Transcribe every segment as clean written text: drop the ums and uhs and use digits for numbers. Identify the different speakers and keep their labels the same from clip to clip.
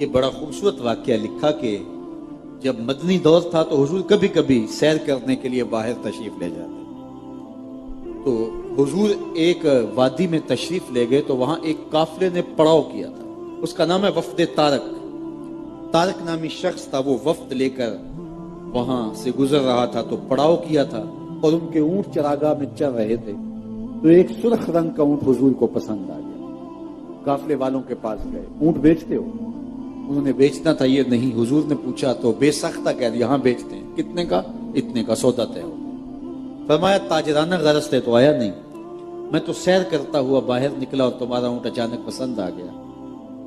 Speaker 1: یہ بڑا خوبصورت واقعہ لکھا کہ جب مدنی دور تھا تو حضور کبھی کبھی سیر کرنے کے لیے باہر تشریف لے جاتے، تو حضور ایک وادی میں تشریف لے گئے تو وہاں ایک قافلے نے پڑاؤ کیا تھا، اس کا نام ہے وفد طارق۔ طارق نامی شخص تھا، وہ وفد لے کر وہاں سے گزر رہا تھا تو پڑاؤ کیا تھا اور ان کے اونٹ چراگاہ میں چل رہے تھے، تو ایک سرخ رنگ کا اونٹ حضور کو پسند آ گیا۔ قافلے والوں کے پاس گئے، اونٹ بیچتے ہو؟ انہوں نے بیچنا تھا یہ نہیں، حضور نے پوچھا تو بے سختہ کہہ دیا ہاں بیچتے ہیں۔ کتنے کا؟ اتنے کا، سودا طے ہو۔ فرمایا تاجرانہ غرض سے تو آیا نہیں، میں تو سیر کرتا ہوا باہر نکلا اور تمہارا اونٹ اچانک پسند آ گیا،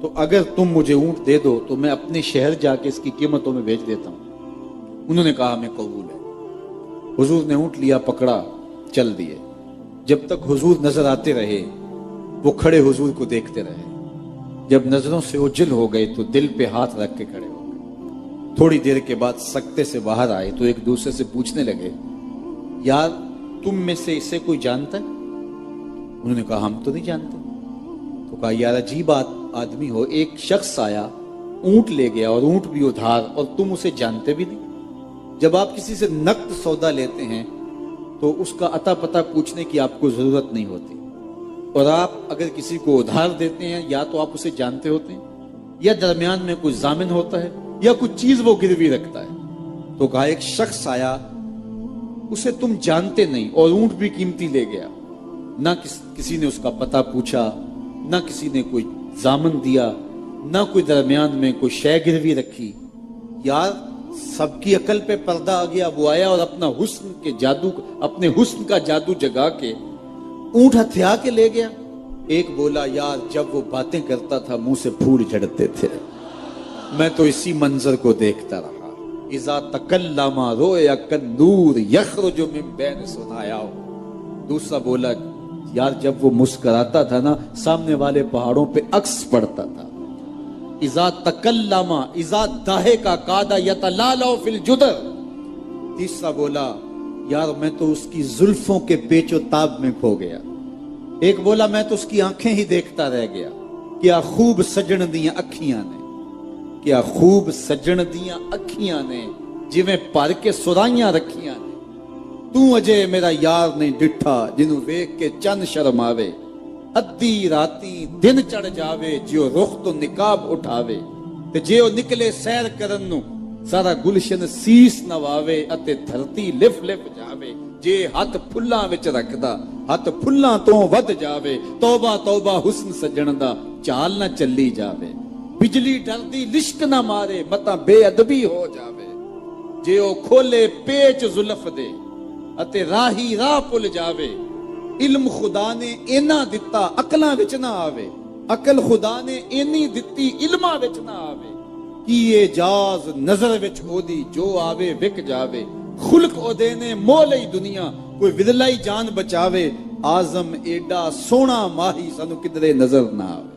Speaker 1: تو اگر تم مجھے اونٹ دے دو تو میں اپنے شہر جا کے اس کی قیمتوں میں بیچ دیتا ہوں۔ انہوں نے کہا ہمیں قبول ہے۔ حضور نے اونٹ لیا، پکڑا، چل دیے۔ جب تک حضور نظر آتے رہے وہ کھڑے حضور کو دیکھتے رہے، جب نظروں سے اوجھل ہو گئے تو دل پہ ہاتھ رکھ کے کھڑے ہو گئے۔ تھوڑی دیر کے بعد سکتے سے باہر آئے تو ایک دوسرے سے پوچھنے لگے یار تم میں سے اسے کوئی جانتا ہے؟ انہوں نے کہا ہم تو نہیں جانتے۔ تو کہا یار عجیب آدمی ہو، ایک شخص آیا اونٹ لے گیا اور اونٹ بھی ادھار، اور تم اسے جانتے بھی نہیں۔ جب آپ کسی سے نقد سودا لیتے ہیں تو اس کا عطا پتہ پوچھنے کی آپ کو ضرورت نہیں ہوتی، اور آپ اگر کسی کو ادھار دیتے ہیں یا تو آپ اسے جانتے ہوتے ہیں یا درمیان میں کوئی ضامن ہوتا ہے یا کچھ چیز وہ گروی رکھتا ہے۔ تو کہا ایک شخص آیا اسے تم جانتے نہیں اور اونٹ بھی قیمتی لے گیا، نہ کسی نے اس کا پتہ پوچھا، نہ کسی نے کوئی ضامن دیا، نہ کوئی درمیان میں کوئی شے گروی رکھی۔ یار سب کی عقل پہ پردہ آ گیا، وہ آیا اور اپنے حسن کا جادو جگا کے اونٹ ہتھیا کے لے گیا۔ ایک بولا یار جب وہ باتیں کرتا تھا منہ سے پھول جھڑتے تھے، میں تو اسی منظر کو دیکھتا رہا۔ اذا تکلم رویا کالنور یخرج من بین ثنایا۔ دوسرا بولا یار جب وہ مسکراتا تھا نا سامنے والے پہاڑوں پہ عکس پڑتا تھا۔ اذا تکلم اذا ضحک کاد یتلالو فی الجدر۔ تیسرا بولا یار میں تو اس کی زلفوں کے پیچ و تاب میں کھو گیا۔ ایک بولا میں تو اس کی آنکھیں ہی دیکھتا رہ گیا، کیا خوب سجن دیاں اکھیاں نے، کیا خوب سجن دیاں اکھیاں نے، جویں پر کے سرائیاں رکھیاں نے۔ تو اجے میرا یار نہیں ڈٹھا جنوں ویکھ کے چند شرم آوے، ادھی راتی دن چڑھ جاوے جیو رخ تو نقاب اٹھاوے، تے جیو نکلے سیر کرن نو سارا گلشن سیس نواوے اتے دھرتی لف لف جاوے، جے ہاتھ پھلاں وچ رکھدا ہاتھ پھلاں تو ود جاوے، توبہ توبہ حسن سجن دا چال نہ چلی جاوے، بجلی ڈردی لشک نہ مارے متا بے ادبی ہو جاوے، جے او کھولے پیچ زلف دے اتے راہی راہ پل جاوے، علم خدا نے اینا دتا عقلاں وچ نہ آوے، عقل خدا نے اینی دتی علماں وچ نہ آوے، کیے جاز نظر وچ او دی جو آوے وک جاوے، خلق او دے نے مول ای دنیا کوئی ودلائی جان بچاوے، آزم ایڈا سونا ماہی سانو کدرے نظر نہ آوے۔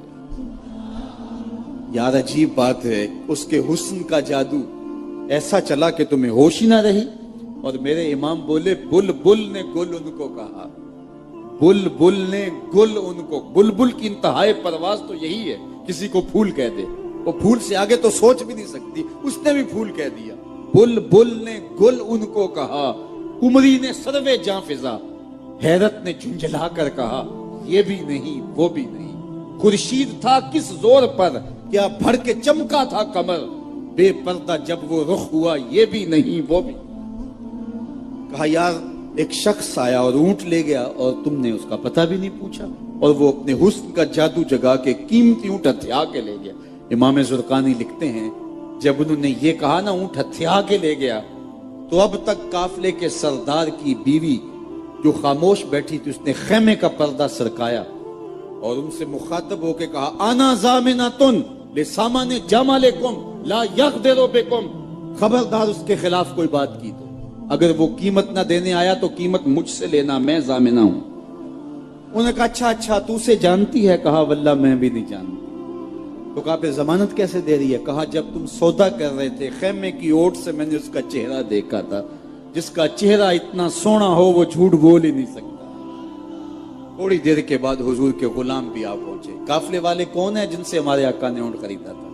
Speaker 1: یار عجیب بات ہے، اس کے حسن کا جادو ایسا چلا کہ تمہیں ہوش ہی نہ رہی۔ اور میرے امام بولے بلبل نے گل ان کو کہا، بلبل نے گل ان کو، بلبل کی انتہائی پرواز تو یہی ہے کسی کو پھول کہہ دے، وہ پھول سے آگے تو سوچ بھی نہیں سکتی، اس نے بھی پھول کہہ دیا۔ بلبل نے گل ان کو کہا، عمری نے سروے جاں فضا، حیرت نے جھنجھلا کر کہا یہ بھی نہیں وہ بھی نہیں، خورشید تھا کس زور پر کیا بھر کے چمکا تھا قمر، بے پردہ جب وہ رخ ہوا یہ بھی نہیں وہ بھی۔ کہا یار ایک شخص آیا اور اونٹ لے گیا اور تم نے اس کا پتہ بھی نہیں پوچھا، اور وہ اپنے حسن کا جادو جگا کے قیمتی اونٹ ہتھیا کے لے گیا۔ امام زرقانی لکھتے ہیں جب انہوں نے یہ کہا نا اونٹ ہتھیا کے لے گیا، تو اب تک قافلے کے سردار کی بیوی جو خاموش بیٹھی تھی اس نے خیمے کا پردہ سرکایا اور ان سے مخاطب ہو کے کہا انا ضامنۃ لسامان جمالکم لا یغدر بکم، خبردار اس کے خلاف کوئی بات کی تو اگر وہ قیمت نہ دینے آیا تو قیمت مجھ سے لینا، میں ضامنہ ہوں۔ انہوں نے کہا اچھا تو اسے جانتی ہے؟ کہا واللہ میں بھی نہیں جانتی۔ تو کہا پھر ضمانت کیسے دے رہی ہے؟ کہا جب تم سودا کر رہے تھے خیمے کی اوٹ سے میں نے اس کا چہرہ دیکھا تھا، جس کا چہرہ اتنا سونا ہو وہ جھوٹ بول ہی نہیں سکتا۔ تھوڑی دیر کے بعد حضور کے غلام بھی آ پہنچے۔ قافلے والے کون ہیں؟ جن سے ہمارے آقا نے اونٹ خریدا تھا۔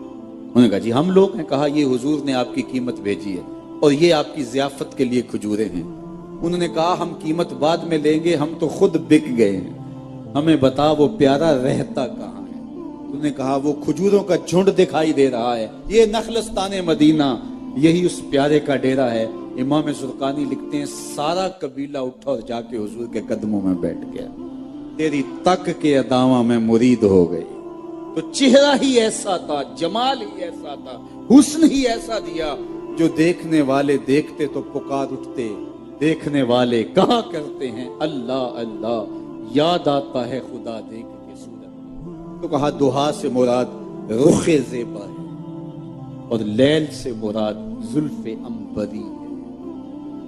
Speaker 1: انہوں نے کہا جی ہم لوگ ہیں. کہا یہ حضور نے آپ کی قیمت بھیجی ہے اور یہ آپ کی ضیافت کے لیے کھجوریں ہیں. انہوں نے کہا ہم قیمت بعد میں لیں گے, ہم تو خود بک گئے ہیں, ہمیں بتا وہ پیارا رہتا کہاں ہے. انہوں نے کہا وہ کھجوروں کا جھنڈ دکھائی دے رہا ہے, یہ نخلستان مدینہ, یہی اس پیارے کا ڈیرا ہے. امام زرقانی لکھتے ہیں سارا قبیلہ اٹھا اور جا کے حضور کے قدموں میں بیٹھ گیا. تیری تک کے اداواں میں مرید ہو گئی. تو چہرہ ہی ایسا تھا, جمال ہی ایسا تھا, حسن ہی ایسا دیا جو دیکھنے والے دیکھتے تو پکار اٹھتے, دیکھنے والے کہاں کرتے ہیں اللہ اللہ, یاد آتا ہے خدا دیکھ کے صورت. تو کہا دوہا سے مراد رخ زیبا ہے اور لیل سے مراد زلف عنبری ہے.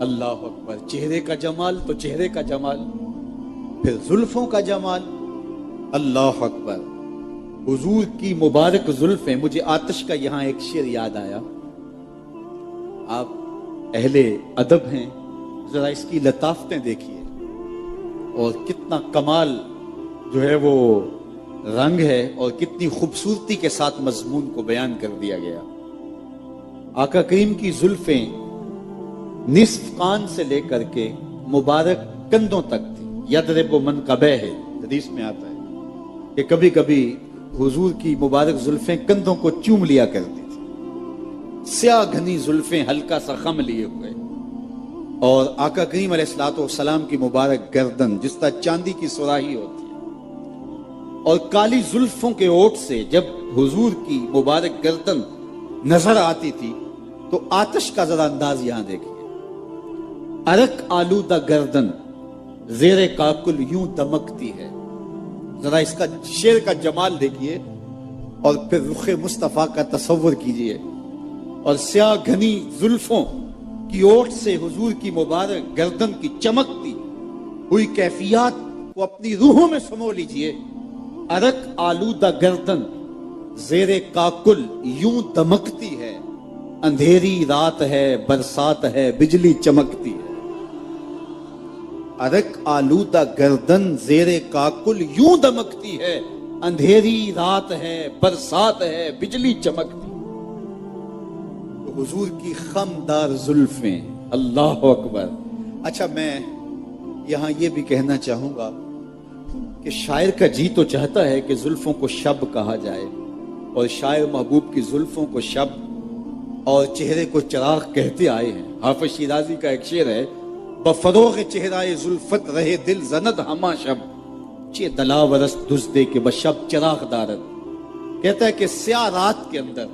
Speaker 1: اللہ اکبر. چہرے کا جمال تو چہرے کا جمال, پھر زلفوں کا جمال. اللہ اکبر. حضور کی مبارک زلفیں. مجھے آتش کا یہاں ایک شعر یاد آیا. آپ اہل ادب ہیں, ذرا اس کی لطافتیں دیکھیے اور کتنا کمال جو ہے وہ رنگ ہے اور کتنی خوبصورتی کے ساتھ مضمون کو بیان کر دیا گیا. آقا کریم کی زلفیں نصف کان سے لے کر کے مبارک کندھوں تک تھی. یضرب منکبہ ہے, حدیث میں آتا ہے کہ کبھی کبھی حضور کی مبارک زلفیں کندھوں کو چوم لیا کرتی تھی. سیاہ گھنی زلفیں ہلکا سا خم لیے ہوئے, اور آقا کریم علیہ الصلوۃ والسلام کی مبارک گردن جس طرح چاندی کی سراہی ہوتی ہے, اور کالی زلفوں کے اوٹ سے جب حضور کی مبارک گردن نظر آتی تھی تو آتش کا ذرا انداز یہاں دیکھیے. عرق آلودہ گردن زیر کاکل یوں دمکتی ہے. ذرا اس کا شعر کا جمال دیکھیے اور پھر رخ مصطفیٰ کا تصور کیجئے, اور سیاہ گھنی زلفوں کی اوٹ سے حضور کی مبارک گردن کی چمکتی ہوئی کیفیات کو اپنی روحوں میں سمو لیجئے. عرق آلودہ گردن زیر کاکل یوں دمکتی ہے, اندھیری رات ہے برسات ہے بجلی چمکتی ہے. عرق آلودہ گردن زیر کاکل یوں دمکتی ہے, اندھیری رات ہے برسات ہے بجلی چمکتی. تو حضور کی خمدار زلفیں. اللہ اکبر. اچھا میں یہاں یہ بھی کہنا چاہوں گا کہ شاعر کا جی تو چاہتا ہے کہ زلفوں کو شب کہا جائے, اور شاعر محبوب کی زلفوں کو شب اور چہرے کو چراغ کہتے آئے ہیں. حافظ شیرازی کا ایک شعر ہے, بفروغ چہرائے زلفت رہے دل زند ہما شب, چے دلاورس دزدے کے بشب چراغ دارد. کہتا ہے کہ سیاہ رات کے اندر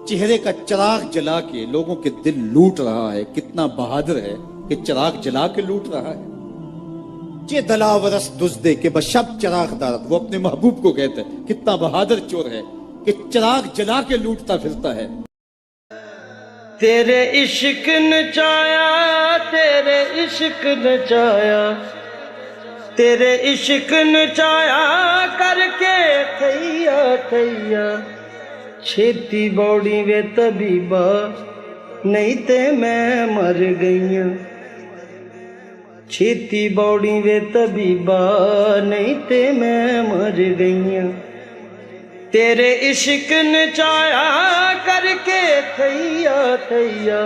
Speaker 1: چہرے کا چراغ جلا کے لوگوں کے دل لوٹ رہا ہے. کتنا بہادر ہے کہ چراغ جلا کے لوٹ رہا ہے. چے دلاورس دزدے کے بشب چراغ دارد. وہ اپنے محبوب کو کہتا ہے کتنا بہادر چور ہے کہ چراغ جلا کے لوٹتا پھرتا ہے.
Speaker 2: تیرے عشق نچایا, تیرے عشق نچایا, تیرے عشق نچایا کر کے تھیا تھیا. چھیتی بوڑی وے طبیبا نہیں تے میں مر گئیاں. چھیتی بوڑی وے طبیبا نہیں تے میں مر گئیاں. تیرے عشق نچایا کر کے تھیا تھیا.